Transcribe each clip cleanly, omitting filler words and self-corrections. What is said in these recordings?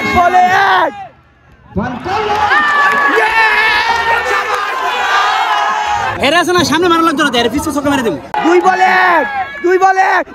এক বলে এক এরা আছে না সামনে মারা লাগতো না এর পিছনে চোখে মেরে দেব দুই বলে এক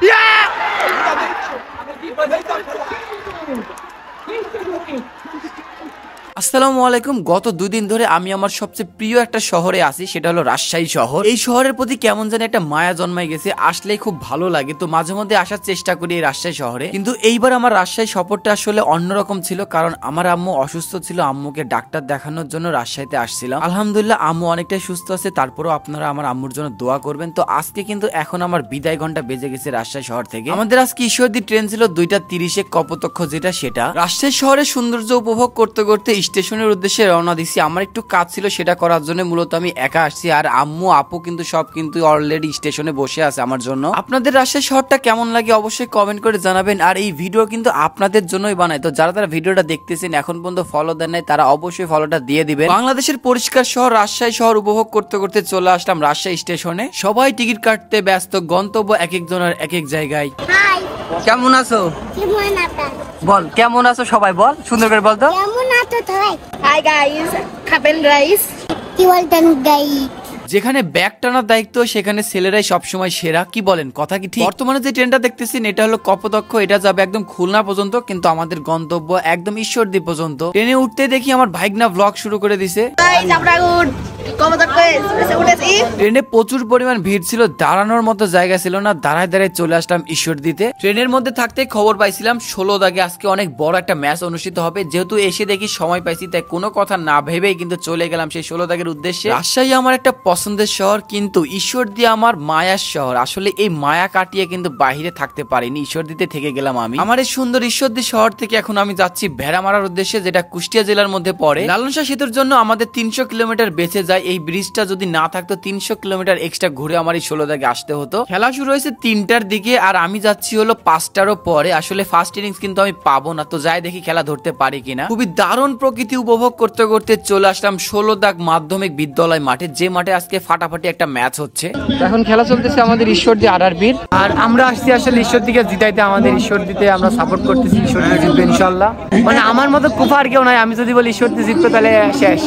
আসসালামু আলাইকুম। গত 2 দিন ধরে আমি আমার সবচেয়ে প্রিয় একটা শহরে আছি, সেটা হলো রাজশাহী শহর। এই শহরের প্রতি কেমন জানি একটা মায়া জন্মায় গেছে, আসলেই খুব ভালো লাগে। তো মাঝে মধ্যে আসার চেষ্টা করি এই রাজশাহী শহরে, কিন্তু এইবার আমার রাজশাহী সফরটা আসলে অন্যরকম ছিল, কারণ আমার আম্মু অসুস্থ ছিল। আম্মুকে ডাক্তার দেখানোর জন্য রাজশাহীতে আসছিলাম। আলহামদুলিল্লাহ আম্মু অনেকটাই সুস্থ আছে, তারপরেও আপনারা আমার আম্মুর জন্য দোয়া করবেন। তো আজকে কিন্তু এখন আমার বিদায় ঘন্টা বেজে গেছে রাজশাহী শহর থেকে। আমাদের আজকে ঈশ্বরদী ট্রেন ছিল 2:30-এ কপোতাক্ষ, যেটা সেটা। রাজশাহী শহরের সৌন্দর্য উপভোগ করতে করতে স্টেশনের উদ্দেশ্যে রওনা দিছি। আমার একটু কাজ ছিল, সেটা করার জন্য মূলত আমি একা আসছি, আর আম্মু আপু কিন্তু সব কিন্তু অলরেডি স্টেশনে বসে আছে আমার জন্য। আপনাদের রাজশাহী শহরটা কেমন লাগে অবশ্যই কমেন্ট করে জানাবেন। আর এই ভিডিও কিন্তু আপনাদের জন্যই বানাই, তো যারা তারা ভিডিওটা দেখতেছেন এখন পর্যন্ত ফলো দেন নাই তারা অবশ্যই ফলোটা দিয়ে দিবেন। বাংলাদেশের পরিষ্কার শহর রাজশাহী শহর উপভোগ করতে করতে চলে আসলাম রাজশাহী স্টেশনে। সবাই টিকিট কাটতে ব্যস্ত, গন্তব্য এক একজনের এক এক জায়গায়। কেমন আছো? বল কেমন আছো সবাই, বল সুন্দর করে বল তো। কেমন আছো সবাই? হাই গাইস, খাবেন রাইস? কি বলতেন গাইস? যেখানে ব্যাগ টানার দায়িত্ব সেখানে ছেলেরাই সবসময় সেরা, কি বলেন কথা কি ঠিক? বর্তমানে যে ট্রেনটা দেখতেছেন এটা হলো কপোতাক্ষ, এটা যাবে একদম খুলনা পর্যন্ত, কিন্তু আমাদের গন্তব্য একদম ঈশ্বরদী পর্যন্ত। ট্রেনে উঠতে দেখি আমার ভাইগনা ব্লগ শুরু করে দিছে। ট্রেনে প্রচুর পরিমাণ ভিড় ছিল, দাঁড়ানোর মতো জায়গা ছিল না, দাঁড়ায় দাঁড়ায় চলে আসলাম ঈশ্বরদীতে। ট্রেনের মধ্যে থাকতে খবর পাইছিলাম 16 দাগে আজকে অনেক বড় একটা ম্যাচ অনুষ্ঠিত হবে। যেহেতু এসে দেখি সময় পাইছি, তাই কোনো কথা না ভেবেই কিন্তু চলে গেলাম সেই 16 দাগের উদ্দেশ্যে। রাজশাহী আমার একটা পছন্দের শহর, কিন্তু ঈশ্বরদী আমার মায়ার শহর। আসলে এই মায়া কাটিয়ে কিন্তু বাহিরে থাকতে পারিনি, ঈশ্বরদীতে থেকে গেলাম আমি। আমার এই সুন্দর ঈশ্বরদী শহর থেকে এখন আমি যাচ্ছি ভেড়ামারার উদ্দেশ্যে, যেটা কুষ্টিয়া জেলার মধ্যে পড়ে। লালন শাহ সেতুর জন্য আমাদের 300 কিলোমিটার বেঁচে যায়। এই ব্রিজটা যদি না থাকতো 300 কিলোমিটার এক্সট্রা ঘুরে আমার এই 16 দাগে আসতে হতো। খেলা শুরু হয়েছে 3টার দিকে, আর আমি যাচ্ছি হলো 5টারও পরে। আসলে ফার্স্ট ইনিংস কিন্তু আমি পাবো না, তো যাই দেখি খেলা ধরতে পারি কিনা। খুবই দারুণ প্রকৃতি উপভোগ করতে করতে চলে আসলাম 16 দাগ মাধ্যমিক বিদ্যালয় মাঠে, যে মাঠে আজকে ফাটাফাটি একটা ম্যাচ হচ্ছে। এখন খেলা চলতেছে আমাদের ঈশ্বরদী আরআরবির, আর আমরা আসছি আসলে ঈশ্বরদীকে জিতাইতে। আমাদের ঈশ্বরদীতে আমরা সাপোর্ট করতেছি, ঈশ্বরদী জিতবে ইনশাআল্লাহ। মানে আমার মতো কুফার কেউ নাই, আমি যদি বলি ঈশ্বরদী জিতবে তাহলে শেষ।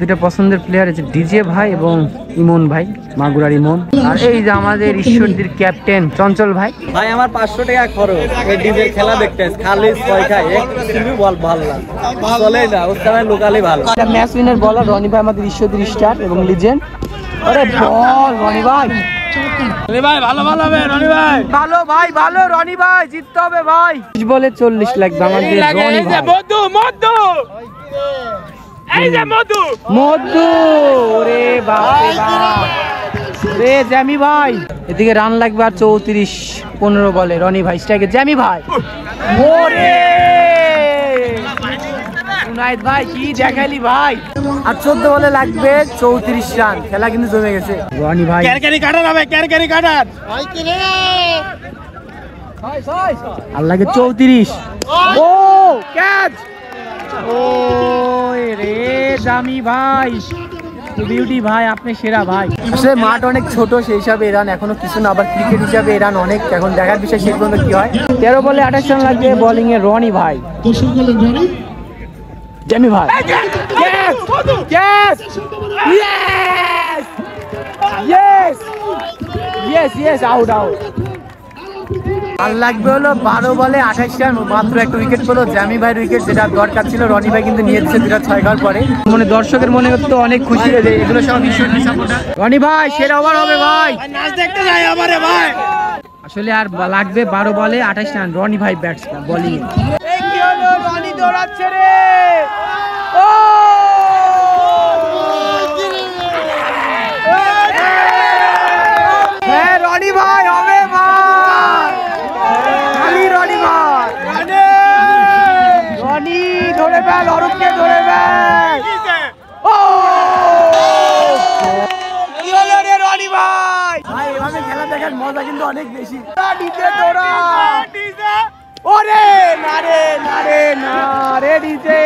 দুটো পছন্দের প্লেয়ার আছে, ডিজে ভাই এবং ইমন ভাই, মাগুরার ইমন। আর এই যে আমাদের ঈশ্বরদীর ক্যাপ্টেন চঞ্চল ভাই। ভাই আমার 500 টাকা খরচ এই ডিজের খেলা দেখতে, খালি ছয় খায় একটু বল ভালো না চলে না, ওখানে লোকালি ভালো। ম্যাচ উইনার বলার রনি ভাই আমাদের ঈশ্বরদীর স্টার এবং লিজেন্ড। আরে বল রনি ভাই, রনি ভাই ভালো ভালো হবে, রনি ভাই ভালো ভাই ভালো, রনি ভাই জিততে হবে ভাই। 20 বলে 40 লাগবে আমাদের রনি ভাই। মধু মধু এই যে মধু মধু রে বাপ রে জ্যামি ভাই। এদিকে রান লাগবে আর 34, 15 বলে রনি ভাই স্ট্রাইকে জ্যামি ভাই। ওরে সুনাইদ ভাই কি দেখালি ভাই। আর 14 বলে লাগবে 34 রান। খেলা কিন্তু জমে গেছে। রনি ভাই ক্যারকারি কাটার হবে, ক্যারকারি কাটার ওই কি রে? আর লাগে 34। ও ক্যাচ, ও রে জামি ভাই, বিউটি ভাই আপনি সেরা ভাই। আসলে মাঠ অনেক ছোট, সেই হিসাবে রান এখনো কিছু না, আবার ক্রিকেট হিসাবে রান অনেক। এখন দেখার বিষয় শেষ পর্যন্ত কি হয়। 13 বলে 28 রান লাগবে বোলিং এ রনি ভাই। জামি ভাই catch catch, yes yes yes yes, out out. আর লাগবে হলো 12 বলে 28 রান, মাত্র একটা উইকেট পেলো জামি ভাইয়ের উইকেট, যেটা দরকার ছিল। রনি ভাই কিন্তু নিয়ে দিচ্ছে 2-6 খাওয়ার পরে। মানে দর্শকের মনে তো অনেক খুশি হয়েছে, এগুলো সব ঈশ্বরদী সাপোর্টার। রনি ভাই সেরা ওভার হবে ভাই, নাচ দেখতে যাই আমারে ভাই। আসলে আর লাগবে 12 বলে 28 রান। রনি ভাই ব্যাটসম্যান বোলিং। এই কি হলো, রনি দৌড়াচ্ছে রে। ও হ্যাঁ রনি ভাই হবে ভাই, খালি রনি ভাই। রনি ধরে ফেল, অরূপকে ধরে ফেল। ও কি হলো রে রনি ভাই। ভাই এভাবে খেলা দেখার মজা কিন্তু অনেক বেশি। ডিজে দৌড়া, ওরে না রে না রে না রে ডিজে,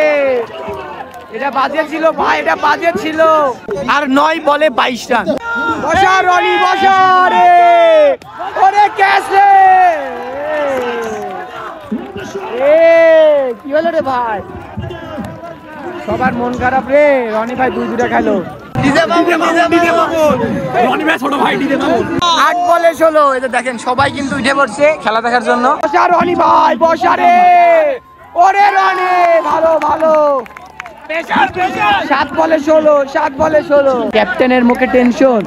এটা বাজে ছিল ভাই, এটা বাজে ছিল। আর 9 বলে 22 রান। বসা রনি বসা রে, ওরে ক্যাচ রে। কি হলো গেল রে ভাই, সবার মন খারাপ রে। রনি ভাই 2-2 খেলো। 8 বলে 16। এই যে দেখেন সবাই কিন্তু উঠে পড়ছে খেলা দেখার জন্য। বসা রনি ভাই, বসা রে। ওরে রনি, ভালো ভালো। 7 বলে 16। ক্যাপ্টেনের মুখে টেনশন,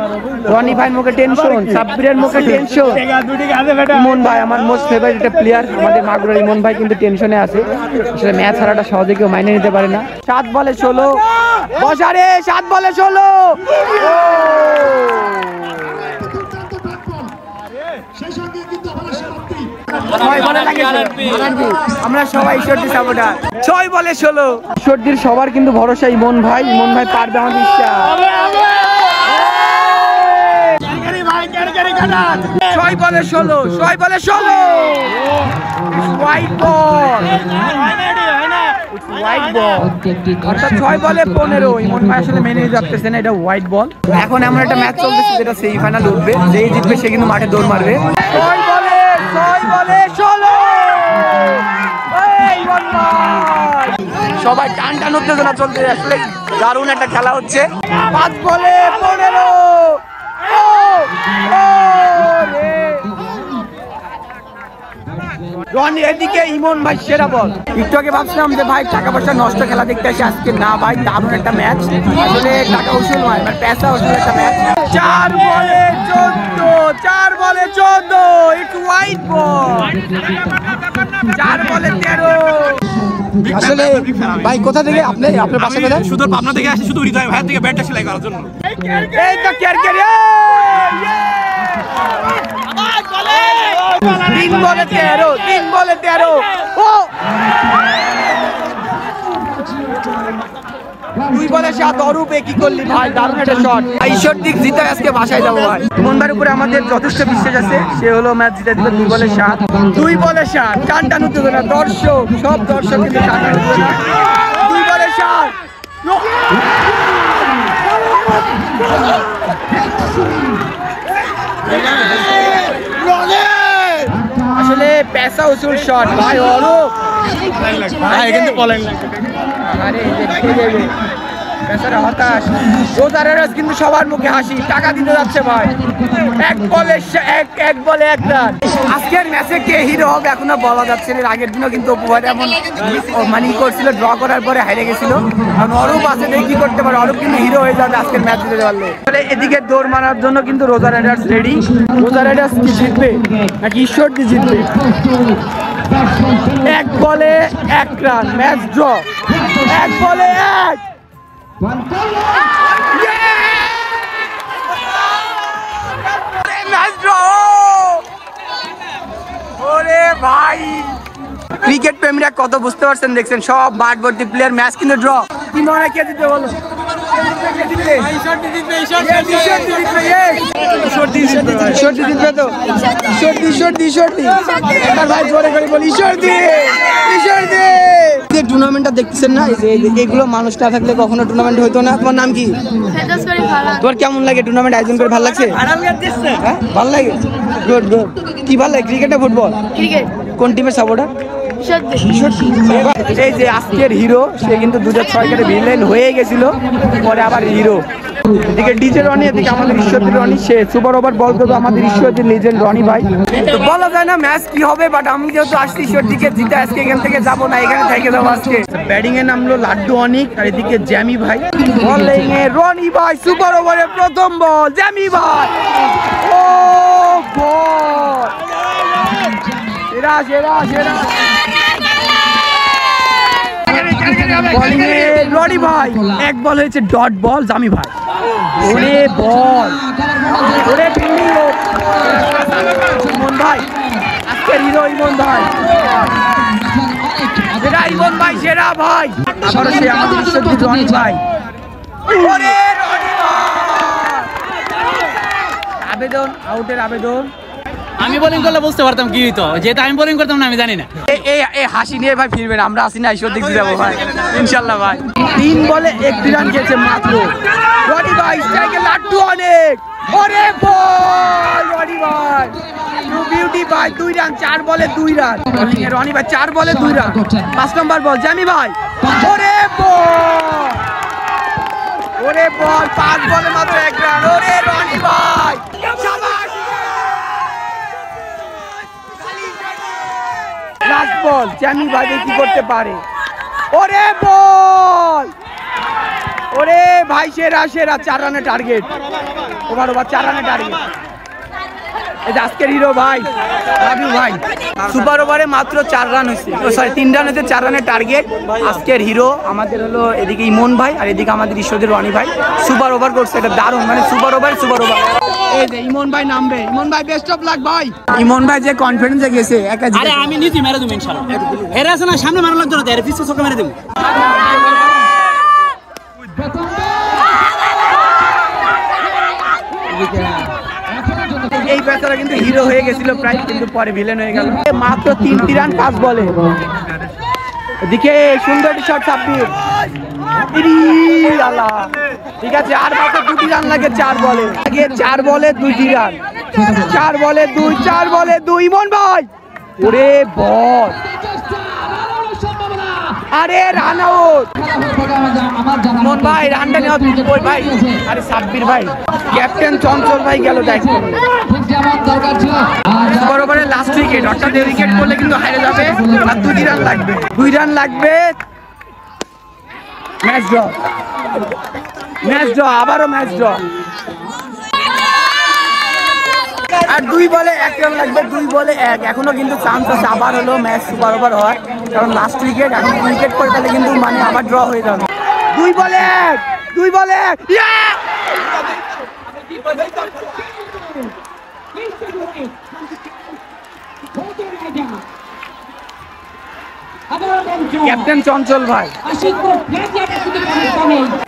রনি ভাইয়ের মুখে টেনশন, সাব্বিরের মুখে টেনশন। ইমন ভাই আমার মোস্ট ফেভারিট একটা প্লেয়ার, আমাদের মাগুরার ইমন ভাই কিন্তু টেনশনে আছে। আসলে ম্যাচ হারাটা সহজে কেউ মাইনে নিতে পারে না। 7 বলে 16। বসা রে, 7 বলে 16। আমরা সবাই ঈশ্বরদী সাপোর্টার। 6 বলে 16। ঈশ্বরদীর সবার কিন্তু ভরসা ইমন ভাই, ইমন ভাই পারবে আমাদের ইচ্ছা। 6 বলে 16। হোয়াইট বল, অর্থাৎ 6 বলে 15। ইমন ভাই আসলে মেনে যাচ্ছে না, এটা হোয়াইট বল। এখন এমন একটা ম্যাচ চলতেছে যেটা সেমিফাইনাল উঠবে, যেই জিতবে সে কিন্তু মাঠে দৌড় মারবে। 6 বলে 16। সবাই টান টান উত্তেজনা চলছে, আসলে দারুণ একটা খেলা হচ্ছে। 5 বলে 15। রনি এদিকে ইমন ভাই সেরা বল। একটু আগে ভাবছিলাম যে ভাই টাকা পয়সা নষ্ট খেলা দেখতে আসে, আজকে না ভাই, দারুণ একটা ম্যাচ। আসলে টাকা উসুল নয়, মানে পয়সা উসুল একটা ম্যাচ। 4 বলে 14। It's white ball. 4 বলে 13। আসলে ভাই কোথা থেকে আপনি, আপনার বাসা কোথায়? শুধু পাবনা থেকে আসি, শুধু হৃদয় ভাই থেকে ব্যাটটা সেলাই করার জন্য। এই তো কেয়ার 3 বলে 13। ও 2 বলে 7। অরূপে কি করলি ভাই, দারুণ একটা শট। ঈশ্বরদী জিতে আজকে বাসায় যাবো ভাই। মনবার উপরে আমাদের যথেষ্ট বিশ্বাস আছে, সে হলো ম্যাচ জিতে দিবে। 2 বলে 7। 2 বলে 7। টান টান উত্তেজনা, দর্শক সব দর্শক কিন্তু টান টান উত্তেজনা। 2 বলে 7। আসলে পেশা উসুল শট ভাই। অরূপ কিন্তু বলেন না, আরে দেখতে যাবে পেশার হতাশ। রোজারেরাস কিন্তু সবার মুখে হাসি, টাকা দিতে যাচ্ছে ভাই। 1 বলে 1 রান। আজকের ম্যাচে কে হিরো হবে এখনো বলা যাচ্ছে না। আগের দিনও কিন্তু উপহার এমন মানে করছিল, ড্র করার পরে হারিয়ে গেছিল। কারণ অরূপ আছে, দেখি কি করতে পারে। অরূপ কিন্তু হিরো হয়ে যাবে আজকের ম্যাচ জিতে পারলে। তাহলে এদিকে দৌড় মারার জন্য কিন্তু রোজা রাইডার্স রেডি। রোজা রাইডার্স কি জিতবে নাকি ঈশ্বরদী জিতবে? 1 বলে 1 রান, ম্যাচ ড্র। 1 বলে 1। ওরে ভাই, ক্রিকেট প্রেমীরা কত বুঝতে পারছেন দেখছেন, সব মাঠ ভর্তি প্লেয়ার, ম্যাচ কিন্তু ড্র। কি মনে হয় কে জিতবে বলো? ঈশ্বরদী জিতবে তো। ঈশ্বরদী একবার ভাই জোরে করে বলি ঈশ্বরদী। টুর্নামেন্টটা দেখতেছেন না, এগুলো মানুষ না থাকলে কখনো টুর্নামেন্ট হইতো না। তোমার নাম কি? তোমার কেমন লাগে টুর্নামেন্ট আয়োজন করে? ভালো লাগছে? ভালো লাগে, গুড। কি ভালো লাগে, ক্রিকেট না ফুটবল? ক্রিকেট। কোন টিমের সাপোর্টার? এই যে আজকের হিরো, সে কিন্তু 2006 ভিলেন হয়ে গেছিল, পরে আবার হিরো। এদিকে ডিজে রনি, এদিকে আমাদের ঈশ্বরদী রনি। সে সুপার ওভার বল করবে আমাদের ঈশ্বরদীর লিজেন্ড রনি ভাই। তো বলা যায় না ম্যাচ কি হবে, বাট আমি যেহেতু আসছি ঈশ্বরদীকে জিতে, আজকে এখান থেকে যাবো না, এখানে থেকে যাবো আজকে। ব্যাটিং এ নামলো লাড্ডু অনিক, আর এদিকে জ্যামি ভাই। বলিং এ রনি ভাই, সুপার ওভারে প্রথম বল, জ্যামি ভাই। ও বল, সেরা। রনি ভাই 1 বল হয়েছে, ডট বল, জামি ভাই। ওরে বল, ওরে ইমন ভাই, আজকের হিরো ইমন ভাই। ইমন ভাই সেরা ভাই। আবারও সে আমাদের ঈশ্বরদী রনি ভাই। ওরে রনি ভাই, আবেদন, আউটের আবেদন। আমি বোলিং করলে বুঝতে পারতাম কি হইতো, যেহেতু আমি বোলিং করতাম না, আমি জানি না। এই হাসি নিয়ে ভাই ফিরবেন, আমরা আসি না, ঈশ্বর দেখতে যাবো ভাই ইনশাল্লাহ ভাই। 3 বলে 1 রান খেয়েছে মাত্র রনি ভাই। স্ট্রাইকে লাড্ডু অনেক। ওরে বল রনি ভাই, বিউটি ভাই 2 রান 4 বলে 2 রান রনি ভাই 4 বলে 2 রান 5 নম্বর বল জ্যামি ভাই ওরে বল 5 বলে মাত্র 1 রান ওরে রনি ভাই শাবাশ লাস্ট বল জ্যামি ভাই কি করতে পারে ওরে বল ওরে ভাই সেরা 4 রানের টার্গেট ওভার 4 রানের টার্গেট এটা আজকের হিরো ভাই রাজু ভাই সুপার ওভারে মাত্র 4 রান হয়েছে সরি 3 রান হয়েছে 4 রানের টার্গেট আজকের হিরো আমাদের হলো এদিকে ইমন ভাই আর এদিকে আমাদের ঈশ্বরদের রনি ভাই সুপার ওভার করছে এটা দারুণ মানে সুপার ওভার এই যে ইমন ভাই নামবে ইমন ভাই বেস্ট অফ লাক ভাই ইমন ভাই যে কনফিডেন্সে গেছে একা আরে আমি নিজে মেরে দেব ইনশাআল্লাহ হেরে আছে না সামনে মারা লাগতো না এর পিছে চোখে মেরে দেব এই বেচারা কিন্তু হিরো হয়ে গেছিল প্রায় কিন্তু পরে ভিলেন হয়ে গেল মাত্র 3টি রান 5 বলে এদিকে সুন্দর শট সাব্বির আল্লাহ ঠিক আছে আর মাত্র 2টি রান লাগে 4 বলে আগে 4 বলে 2টি রান 4 বলে 2 ইমন ভাই ওরে বল আরে রান আউট ইমন ভাই রানটা নেওয়া ওই ভাই আরে সাব্বির ভাই ক্যাপ্টেন চঞ্চল ভাই গেল দেখো সুপার ওভারের লাস্ট উইকেট অর্থাৎ এই উইকেট করলে কিন্তু হারে যাবে আর 2 রান লাগবে 2 রান লাগবে ম্যাচ ড্র আবারও ম্যাচ ড্র আর 2 বলে 1 রান লাগবে 2 বলে 1 এখনো কিন্তু চান্স আছে আবার হলো ম্যাচ সুপার ওভার হওয়ার কারণ লাস্ট উইকেট এখন উইকেট করে তাহলে কিন্তু মানে আবার ড্র হয়ে যাবে 2 বলে 1 ইয়া ক্যাপ্টেন চঞ্চল ভাই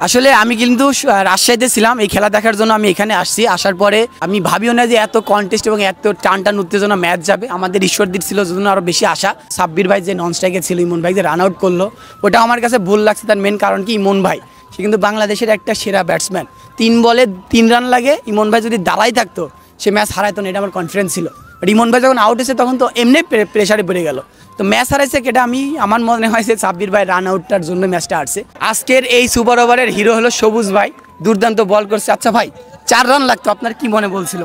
আসলে আমি কিন্তু রাজশাহীতে ছিলাম এই খেলা দেখার জন্য আমি এখানে আসছি আসার পরে আমি ভাবিও না যে এত কন্টেস্ট এবং এত টান উত্তেজনা ম্যাচ যাবে আমাদের ঈশ্বরদীর ছিল জন্য আরো বেশি আশা সাব্বির ভাই যে নন স্ট্রাইকে ছিল ইমন ভাই যে রান আউট করলো ওটা আমার কাছে ভুল লাগছে তার মেন কারণ কি ইমন ভাই সে কিন্তু বাংলাদেশের একটা সেরা ব্যাটসম্যান 3 বলে 3 রান লাগে ইমন ভাই যদি দাঁড়াই থাকতো সে ম্যাচ হারাইতো না এটা আমার কনফিডেন্স ছিল বাট ইমন ভাই যখন আউট হয়েছে তখন তো এমনি প্রেশারে পড়ে গেল তো ম্যাচ হারাইছে এটা আমার মনে হয়েছে সাব্বির ভাই রান আউটটার জন্য ম্যাচটা আসছে আজকের এই সুপার ওভারের হিরো হলো সবুজ ভাই দুর্দান্ত বল করছে আচ্ছা ভাই 4 রান লাগতো আপনার কি মনে বলছিল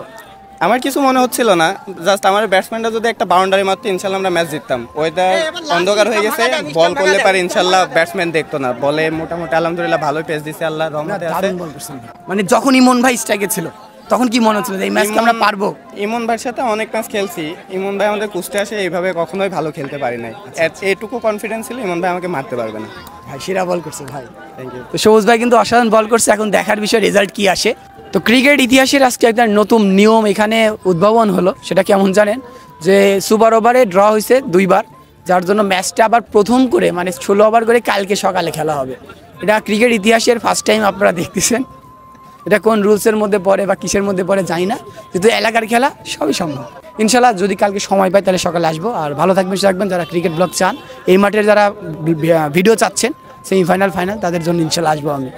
আমার কিছু মনে হচ্ছিল না জাস্ট আমার ব্যাটসম্যানটা যদি একটা বাউন্ডারি মারতো ইনশাল্লাহ আমরা ম্যাচ জিততাম ওয়েদার অন্ধকার হয়ে গেছে বল করলে পারে ইনশাল্লাহ ব্যাটসম্যান দেখতো না বলে মোটামুটি আলহামদুলিল্লাহ ভালোই পেস দিছে আল্লাহ রহমতে আছে মানে যখন ইমন ভাই স্ট্রাইকে ছিল তখন কি মনে হচ্ছিল এই ম্যাচটা আমরা পারবো ইমন ভাইয়ের সাথে অনেক ম্যাচ খেলছি ইমন ভাই আমাদের কুস্তে আসে এইভাবে কখনোই ভালো খেলতে পারি নাই এটুকু কনফিডেন্স ছিল ইমন ভাই আমাকে মারতে পারবে না ভাই সেরা বল করছে ভাই থ্যাংক ইউ তো সবুজ ভাই কিন্তু অসাধারণ বল করছে এখন দেখার বিষয় রেজাল্ট কি আসে তো ক্রিকেট ইতিহাসের আজকে একটা নতুন নিয়ম এখানে উদ্ভাবন হলো সেটা কেমন জানেন যে সুপার ওভারে ড্র হয়েছে 2 বার যার জন্য ম্যাচটা আবার প্রথম করে মানে 16 ওভার করে কালকে সকালে খেলা হবে এটা ক্রিকেট ইতিহাসের ফার্স্ট টাইম আপনারা দেখতেছেন এটা কোন রুলসের মধ্যে পড়ে বা কিসের মধ্যে পড়ে জানি না কিন্তু এলাকার খেলা সবই সম্ভব ইনশাল্লাহ যদি কালকে সময় পাই তাহলে সকালে আসবো আর ভালো থাকবেন রাখবেন যারা ক্রিকেট ব্লগ চান এই মাঠের যারা ভিডিও চাচ্ছেন সেমিফাইনাল ফাইনাল তাদের জন্য ইনশাল্লাহ আসবো আমি